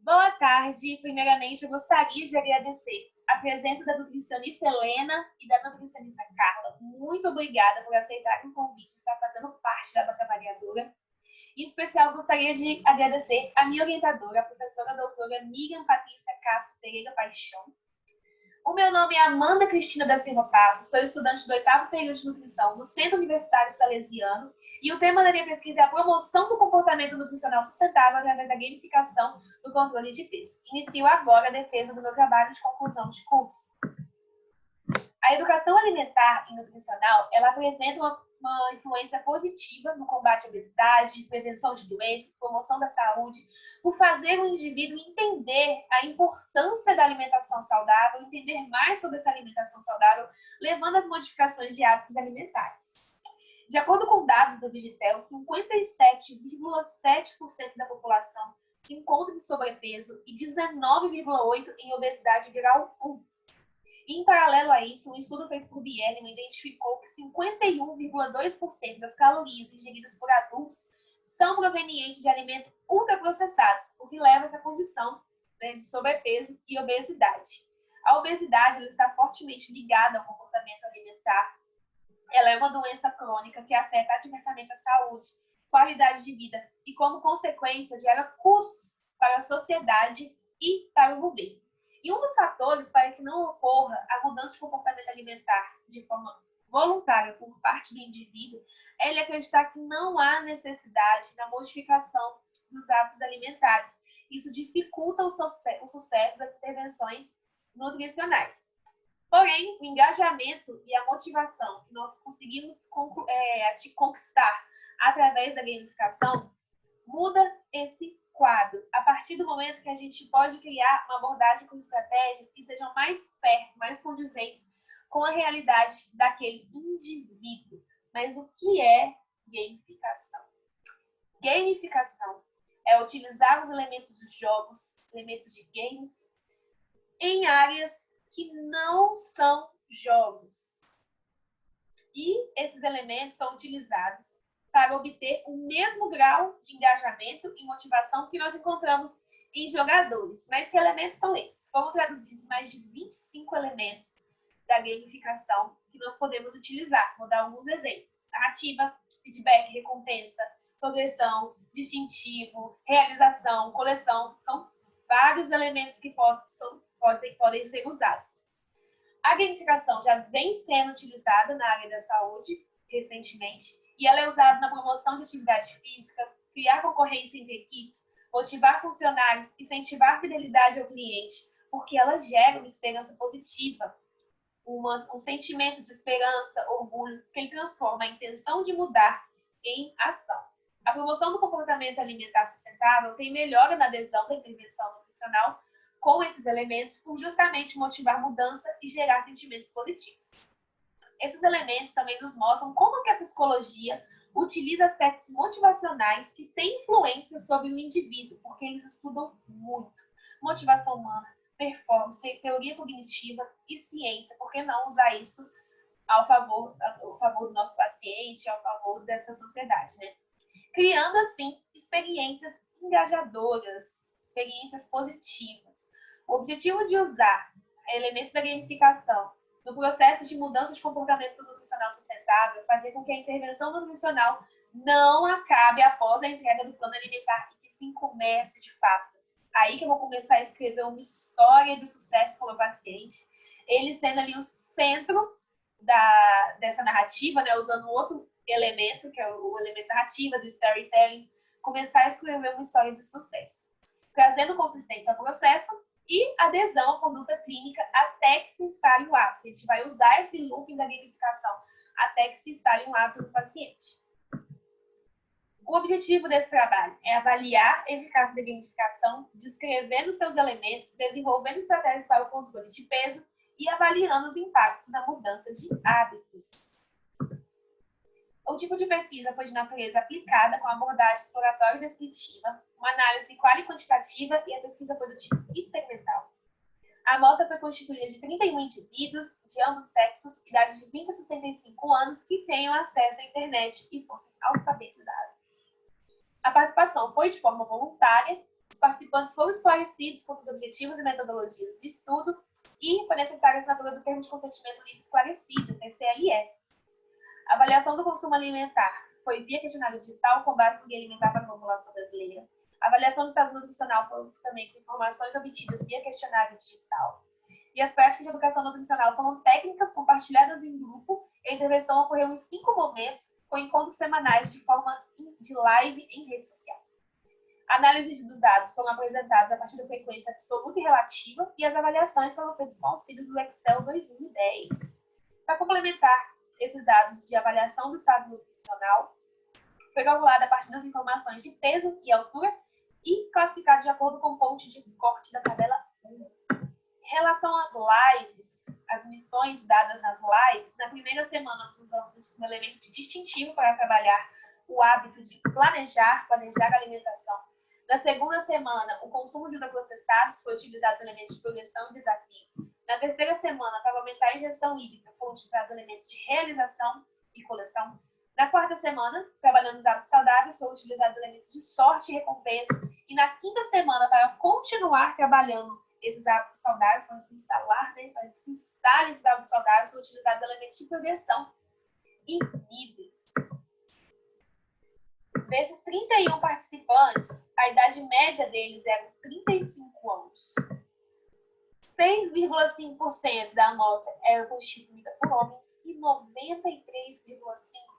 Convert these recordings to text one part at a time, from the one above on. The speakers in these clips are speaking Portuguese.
Boa tarde. Primeiramente, eu gostaria de agradecer a presença da nutricionista Helena e da nutricionista Carla. Muito obrigada por aceitarem o convite de estar fazendo parte da Banca Variadora. Em especial, gostaria de agradecer a minha orientadora, a professora doutora Miriam Patrícia Castro Pereira Paixão. O meu nome é Amanda Cristina da Silva Passos, sou estudante do 8º período de nutrição no Centro Universitário Salesiano e o tema da minha pesquisa é a promoção do comportamento nutricional sustentável através da gamificação do controle de peso. Inicio agora a defesa do meu trabalho de conclusão de curso. A educação alimentar e nutricional, ela apresenta uma influência positiva no combate à obesidade, prevenção de doenças, promoção da saúde, por fazer o indivíduo entender a importância da alimentação saudável, entender mais sobre essa alimentação saudável, levando às modificações de hábitos alimentares. De acordo com dados do Vigitel, 57,7% da população se encontra em sobrepeso e 19,8% em obesidade grau 1. Em paralelo a isso, um estudo feito por Bierman identificou que 51,2% das calorias ingeridas por adultos são provenientes de alimentos ultraprocessados, o que leva a essa condição de sobrepeso e obesidade. A obesidade está fortemente ligada ao comportamento alimentar. Ela é uma doença crônica que afeta adversamente a saúde, qualidade de vida e, como consequência, gera custos para a sociedade e para o governo. E um dos fatores para que não ocorra a mudança de comportamento alimentar de forma voluntária por parte do indivíduo é ele acreditar que não há necessidade na modificação dos hábitos alimentares. Isso dificulta o sucesso das intervenções nutricionais. Porém, o engajamento e a motivação que nós conseguimos conquistar através da gamificação muda esse quadro. A partir do momento que a gente pode criar uma abordagem com estratégias que sejam mais perto, mais condizentes com a realidade daquele indivíduo. Mas o que é gamificação? Gamificação é utilizar os elementos dos jogos, elementos de games, em áreas que não são jogos. E esses elementos são utilizados para obter o mesmo grau de engajamento e motivação que nós encontramos em jogadores. Mas que elementos são esses? Foram traduzidos mais de 25 elementos da gamificação que nós podemos utilizar. Vou dar alguns exemplos. Narrativa, feedback, recompensa, progressão, distintivo, realização, coleção. São vários elementos que podem ser usados. A gamificação já vem sendo utilizada na área da saúde recentemente, e ela é usada na promoção de atividade física, criar concorrência entre equipes, motivar funcionários, incentivar a fidelidade ao cliente, porque ela gera uma esperança positiva, um sentimento de esperança, orgulho, que ele transforma a intenção de mudar em ação. A promoção do comportamento alimentar sustentável tem melhora na adesão da intervenção nutricional com esses elementos por justamente motivar mudança e gerar sentimentos positivos. Esses elementos também nos mostram como que a psicologia utiliza aspectos motivacionais que têm influência sobre o indivíduo, porque eles estudam muito. Motivação humana, performance, teoria cognitiva e ciência. Por que não usar isso ao favor do nosso paciente, ao favor dessa sociedade, né? Criando, assim, experiências engajadoras, experiências positivas. O objetivo de usar elementos da gamificação no processo de mudança de comportamento nutricional sustentável, fazer com que a intervenção nutricional não acabe após a entrega do plano alimentar e que sim comece de fato. Aí que eu vou começar a escrever uma história de sucesso com o meu paciente, ele sendo ali o centro dessa narrativa, né, usando outro elemento, que é o elemento narrativa do storytelling, começar a escrever uma história de sucesso, trazendo consistência ao processo e adesão à conduta clínica até que se instale o hábito. A gente vai usar esse looping da gamificação até que se instale um hábito do paciente. O objetivo desse trabalho é avaliar a eficácia da gamificação, descrevendo seus elementos, desenvolvendo estratégias para o controle de peso e avaliando os impactos da mudança de hábitos. O tipo de pesquisa foi de natureza aplicada, com abordagem exploratória e descritiva, uma análise qual e quantitativa, e a pesquisa foi do tipo experimental. A amostra foi constituída de 31 indivíduos de ambos sexos, idade de 20 a 65 anos, que tenham acesso à internet e fossem alfabetizados. A participação foi de forma voluntária Os participantes foram esclarecidos quanto aos objetivos e metodologias de estudo e foi necessária a assinatura do termo de consentimento livre esclarecido, TCLE. A avaliação do consumo alimentar foi via questionário digital com base no Guia Alimentar para a População Brasileira. A avaliação do estado nutricional foi também com informações obtidas via questionário digital. E as práticas de educação nutricional foram técnicas compartilhadas em grupo e a intervenção ocorreu em 5 momentos, com encontros semanais de forma de live em rede social. A análise dos dados foram apresentados a partir da frequência absoluta e relativa e as avaliações foram feitas com auxílio do Excel 2010. Para complementar esses dados de avaliação do estado nutricional, foi calculada a partir das informações de peso e altura e classificado de acordo com o ponto de corte da tabela 1. Em relação às lives, as missões dadas nas lives, na primeira semana nós usamos um elemento distintivo para trabalhar o hábito de planejar a alimentação. Na segunda semana, o consumo de ultraprocessados foi utilizado os elementos de progressão e desafio. Na terceira semana, para aumentar a ingestão hídrica, foram utilizados elementos de realização e coleção. Na quarta semana, trabalhando os hábitos saudáveis, foram utilizados elementos de sorte e recompensa. E na quinta semana, para continuar trabalhando esses hábitos saudáveis, para se instalar, para que se instalem esses hábitos saudáveis, foram utilizados elementos de progressão e níveis. Desses 31 participantes, a idade média deles era 35 anos. 6,5% da amostra era constituída por homens e 93,5%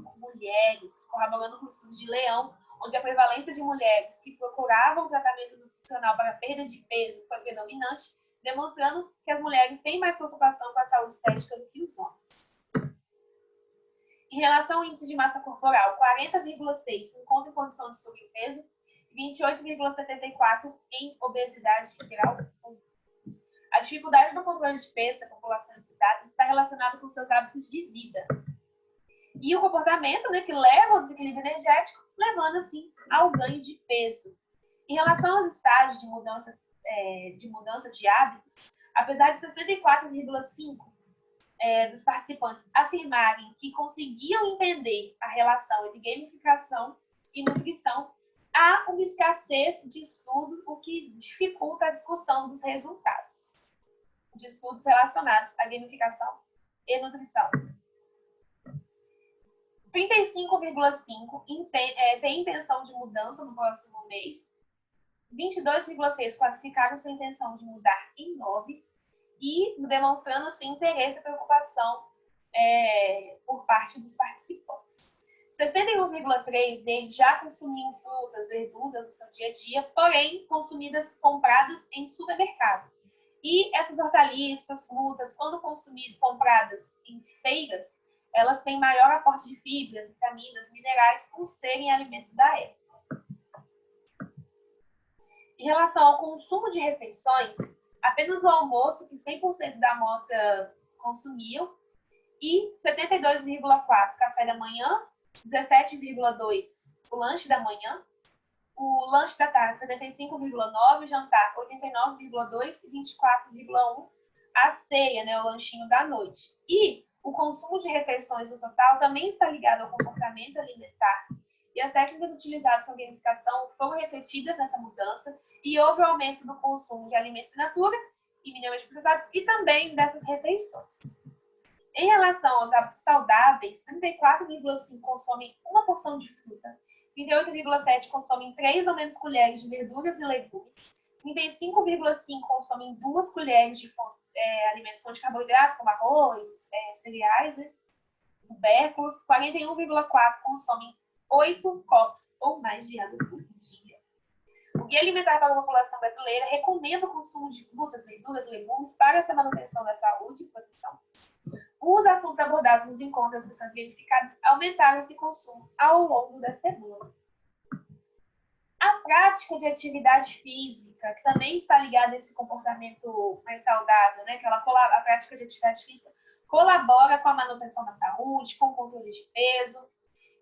por mulheres, corroborando com o estudo de Leão, onde a prevalência de mulheres que procuravam tratamento nutricional para perda de peso foi predominante, demonstrando que as mulheres têm mais preocupação com a saúde estética do que os homens. Em relação ao índice de massa corporal, 40,6% se encontra em condição de sobrepeso, 28,74% em obesidade grau 1. A dificuldade no controle de peso da população citada está relacionada com seus hábitos de vida. E o comportamento, que leva ao desequilíbrio energético, levando, assim, ao ganho de peso. Em relação aos estágios de mudança de hábitos, apesar de 64,5% dos participantes afirmarem que conseguiam entender a relação entre gamificação e nutrição, há uma escassez de estudo, o que dificulta a discussão dos resultados de estudos relacionados à gamificação e nutrição. 35,5% tem intenção de mudança no próximo mês, 22,6% classificaram sua intenção de mudar em 9%, e demonstrando assim, interesse e preocupação por parte dos participantes. 61,3% deles já consumiam frutas, verduras no seu dia a dia, porém compradas em supermercado. E essas hortaliças, frutas, quando compradas em feiras, elas têm maior aporte de fibras, vitaminas, minerais, por serem alimentos da época. Em relação ao consumo de refeições, apenas o almoço, que 100% da amostra consumiam, e 72,4% café da manhã, 17,2% o lanche da manhã, o lanche da tarde, 75,9%, jantar, 89,2% e 24,1% a ceia, o lanchinho da noite. E o consumo de refeições no total também está ligado ao comportamento alimentar. E as técnicas utilizadas com a gamificação foram refletidas nessa mudança e houve o aumento do consumo de alimentos in natura e minimamente processados e também dessas refeições. Em relação aos hábitos saudáveis, 34,5% consomem uma porção de fruta, 38,7% consomem 3 ou menos colheres de verduras e legumes, 35,5% consomem 2 colheres de alimentos fonte de carboidrato, como arroz, cereais, tubérculos, 41,4% consomem 8 copos ou mais de água por dia. O Guia Alimentar para a População Brasileira recomenda o consumo de frutas, verduras e legumes para essa manutenção da saúde e proteção. Os assuntos abordados nos encontros das missões gamificadas aumentaram esse consumo ao longo da semana. A prática de atividade física, que também está ligada a esse comportamento mais saudável, a prática de atividade física colabora com a manutenção da saúde, com o controle de peso,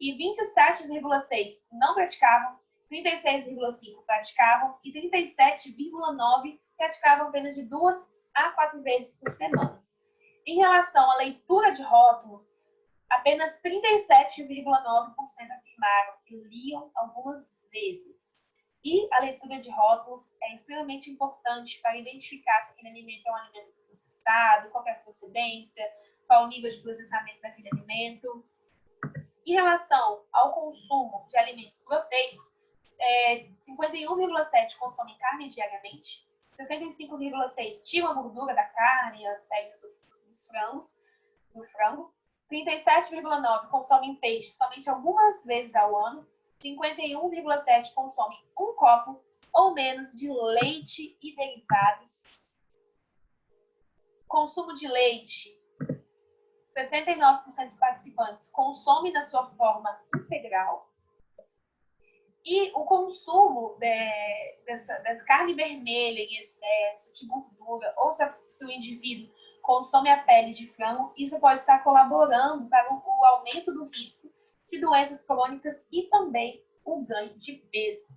e 27,6% não praticavam, 36,5% praticavam e 37,9% praticavam apenas de 2 a 4 vezes por semana. Em relação à leitura de rótulo, apenas 37,9% afirmaram que liam algumas vezes. E a leitura de rótulos é extremamente importante para identificar se aquele alimento é um alimento processado, qual é a procedência, qual o nível de processamento daquele alimento. Em relação ao consumo de alimentos proteicos, 51,7% consomem carne diariamente, 65,6% tiram a gordura da carne, as peles do frango, 37,9% consomem peixe somente algumas vezes ao ano, 51,7% consomem um copo ou menos de leite e derivados. Consumo de leite, 69% dos participantes consomem na sua forma integral. E o consumo dessa carne vermelha em excesso, de gordura, ou se o indivíduo consome a pele de frango, isso pode estar colaborando para o aumento do risco de doenças crônicas e também o ganho de peso.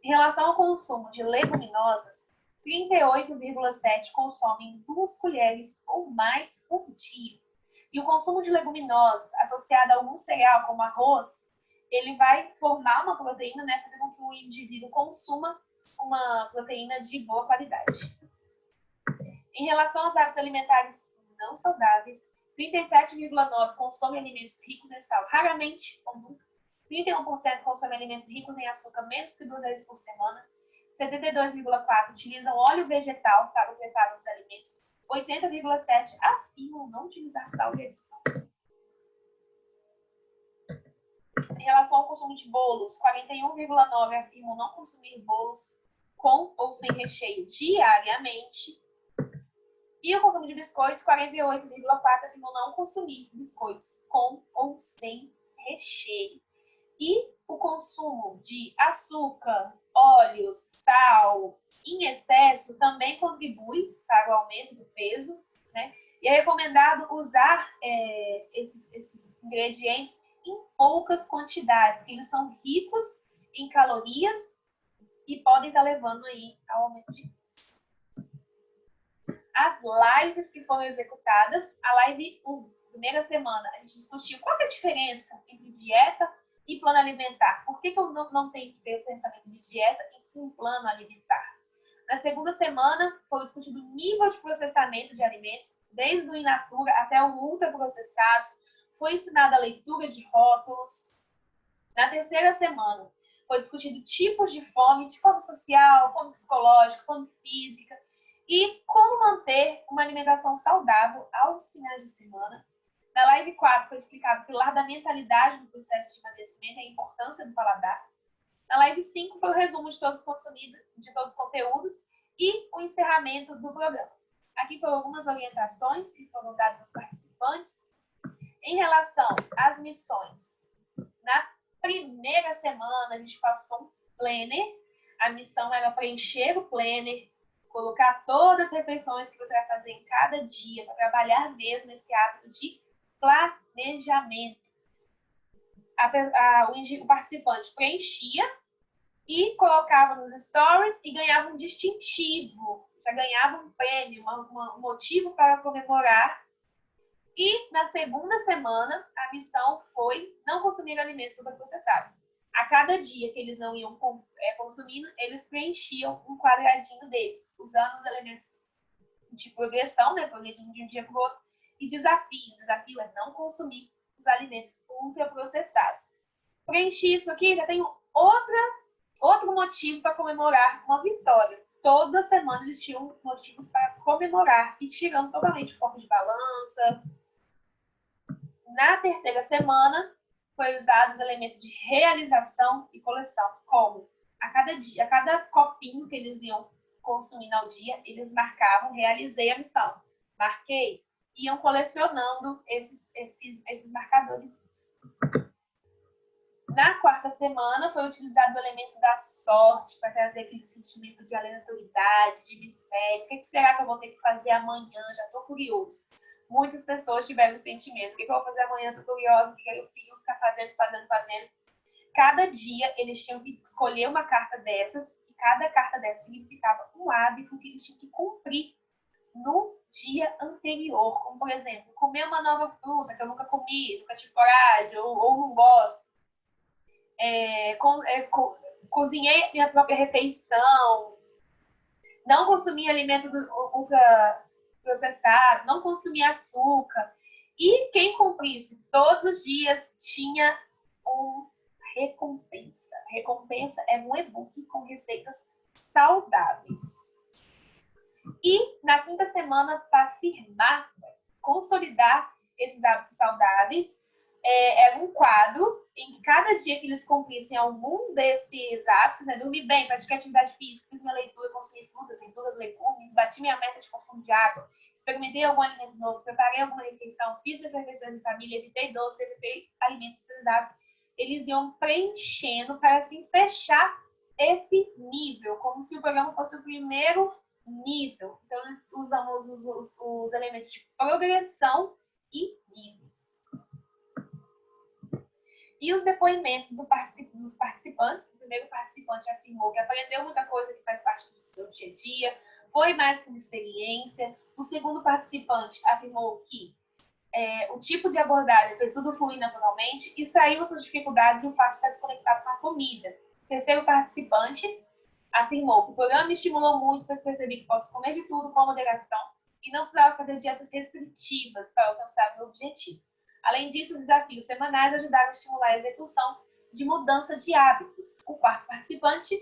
Em relação ao consumo de leguminosas, 38,7% consomem 2 colheres ou mais por dia. E o consumo de leguminosas associado a algum cereal, como arroz, ele vai formar uma proteína, né, fazer com que o indivíduo consuma uma proteína de boa qualidade. Em relação aos hábitos alimentares não saudáveis, 37,9% consomem alimentos ricos em sal, raramente ou nunca. 31% consomem alimentos ricos em açúcar menos que 2 vezes por semana. 72,4% utilizam óleo vegetal para o preparo dos alimentos. 80,7% afirmam não utilizar sal e adição. Em relação ao consumo de bolos, 41,9% afirmam não consumir bolos com ou sem recheio diariamente. E o consumo de biscoitos, 48,4% afirmam não consumir biscoitos com ou sem recheio. E o consumo de açúcar, óleos, sal em excesso também contribui para o aumento do peso, né? E é recomendado usar esses ingredientes em poucas quantidades, que eles são ricos em calorias e podem estar levando aí ao aumento de peso. As lives que foram executadas, a live 1, primeira semana, a gente discutiu qual é a diferença entre dieta e plano alimentar. Por que eu não tenho que ter o pensamento de dieta e sim um plano alimentar? Na segunda semana, foi discutido o nível de processamento de alimentos, desde o in natura até o ultraprocessados. Foi ensinada a leitura de rótulos. Na terceira semana, foi discutido tipos de fome social, fome psicológica, fome física, e como manter uma alimentação saudável aos finais de semana. Na live 4, foi explicado o pilar da mentalidade no processo de emagrecimento e a importância do paladar. Na live 5, foi o resumo de todos os conteúdos e o encerramento do programa. Aqui foram algumas orientações que foram dadas aos participantes. Em relação às missões, na primeira semana, a gente passou um planner. A missão era preencher o planner, colocar todas as refeições que você vai fazer em cada dia, para trabalhar mesmo esse hábito de planejamento. O participante preenchia e colocava nos stories e ganhava um distintivo. Já ganhava um prêmio, um motivo para comemorar. E na segunda semana, a missão foi não consumir alimentos superprocessados. A cada dia que eles não iam consumindo, eles preenchiam um quadradinho desses, usando os elementos de progressão, né, progredindo de um dia para o outro, e desafio. O desafio é não consumir os alimentos ultraprocessados. Preenchi isso aqui, já tenho outro motivo para comemorar uma vitória. Toda semana eles tinham motivos para comemorar e tirando totalmente o foco de balança. Na terceira semana, foi usado os elementos de realização e coleção, como a cada copinho que eles iam consumindo ao dia, eles marcavam, realizei a missão, marquei, iam colecionando esses marcadores. Na quarta semana, foi utilizado o elemento da sorte para trazer aquele sentimento de aleatoriedade, de mistério. O que será que eu vou ter que fazer amanhã? Já estou curioso. Muitas pessoas tiveram o sentimento. O que eu vou fazer amanhã? Estou curiosa. O que eu queria ficar fazendo. Cada dia, eles tinham que escolher uma carta dessas. E cada carta dessas significava um hábito que eles tinham que cumprir no dia anterior. Como, por exemplo, comer uma nova fruta que eu nunca comi, nunca tive coragem, ou não gosto. cozinhei minha própria refeição, não consumi alimento ultraprocessado, não consumi açúcar. E quem cumprisse todos os dias tinha uma recompensa. Recompensa é um e-book com receitas saudáveis. E na quinta semana, para afirmar, consolidar esses hábitos saudáveis, era um quadro em que cada dia que eles cumprissem algum desses hábitos, dormir bem, praticar atividade física, fiz minha leitura, consumi frutas, verduras, legumes, bati minha meta de consumo de água, experimentei algum alimento novo, preparei alguma refeição, fiz minhas refeições de família, evitei doce, evitei alimentos pesados, eles iam preenchendo para assim fechar esse nível, como se o programa fosse o primeiro nível. Então, usamos os elementos de progressão e níveis. E os depoimentos dos participantes. O primeiro participante afirmou que aprendeu muita coisa que faz parte do seu dia a dia, foi mais que uma experiência. O segundo participante afirmou que o tipo de abordagem fez tudo fluir naturalmente e saiu suas dificuldades e o fato de estar desconectado com a comida. O terceiro participante afirmou que o programa me estimulou muito, pois percebi que posso comer de tudo com moderação e não precisava fazer dietas restritivas para alcançar o meu objetivo. Além disso, os desafios semanais ajudaram a estimular a execução de mudança de hábitos. O quarto participante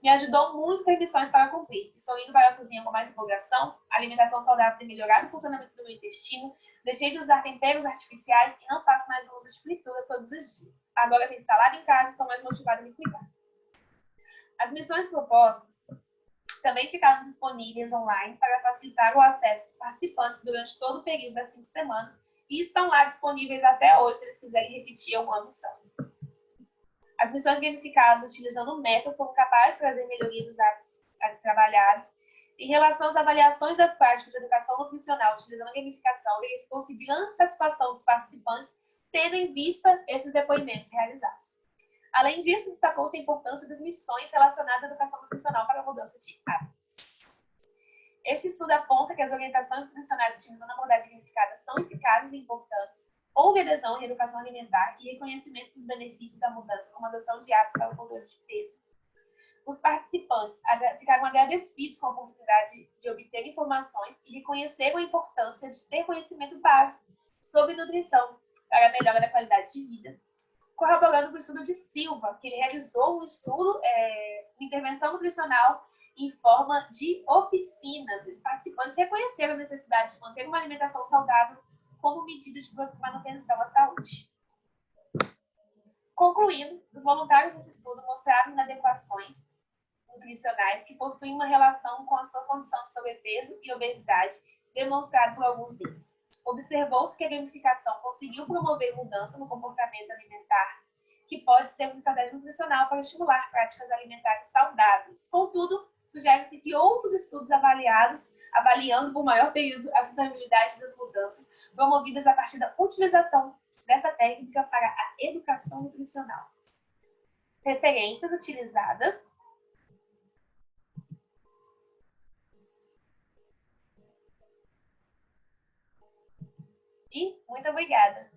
me ajudou muito a ter missões para cumprir. Estou indo para a cozinha com mais empolgação, a alimentação saudável tem melhorado o funcionamento do meu intestino, deixei de usar temperos artificiais e não faço mais uso de frituras todos os dias. Agora tenho salada em casa e estou mais motivada a me cuidar. As missões propostas também ficaram disponíveis online para facilitar o acesso dos participantes durante todo o período das 5 semanas e estão lá disponíveis até hoje, se eles quiserem repetir alguma missão. As missões gamificadas utilizando metas foram capazes de trazer melhoria dos hábitos trabalhados. Em relação às avaliações das práticas de educação nutricional utilizando a gamificação, verificou-se grande satisfação dos participantes, tendo em vista esses depoimentos realizados. Além disso, destacou-se a importância das missões relacionadas à educação nutricional para a mudança de hábitos. Este estudo aponta que as orientações nutricionais utilizando a abordagem gamificada são eficazes e importantes. Houve adesão à reeducação alimentar e reconhecimento dos benefícios da mudança, como a adoção de hábitos para o controle de peso. Os participantes ficaram agradecidos com a oportunidade de obter informações e reconheceram a importância de ter conhecimento básico sobre nutrição para a melhora da qualidade de vida. Corroborando com o estudo de Silva, que ele realizou um estudo de intervenção nutricional em forma de oficinas. Os participantes reconheceram a necessidade de manter uma alimentação saudável como medida de manutenção à saúde. Concluindo, os voluntários desse estudo mostraram inadequações nutricionais que possuem uma relação com a sua condição de sobrepeso e obesidade, demonstrado por alguns deles. Observou-se que a gamificação conseguiu promover mudança no comportamento alimentar, que pode ser uma estratégia nutricional para estimular práticas alimentares saudáveis. Contudo, sugere-se que outros estudos avaliando por maior período a sustentabilidade das mudanças promovidas a partir da utilização dessa técnica para a educação nutricional. Referências utilizadas. E muito obrigada!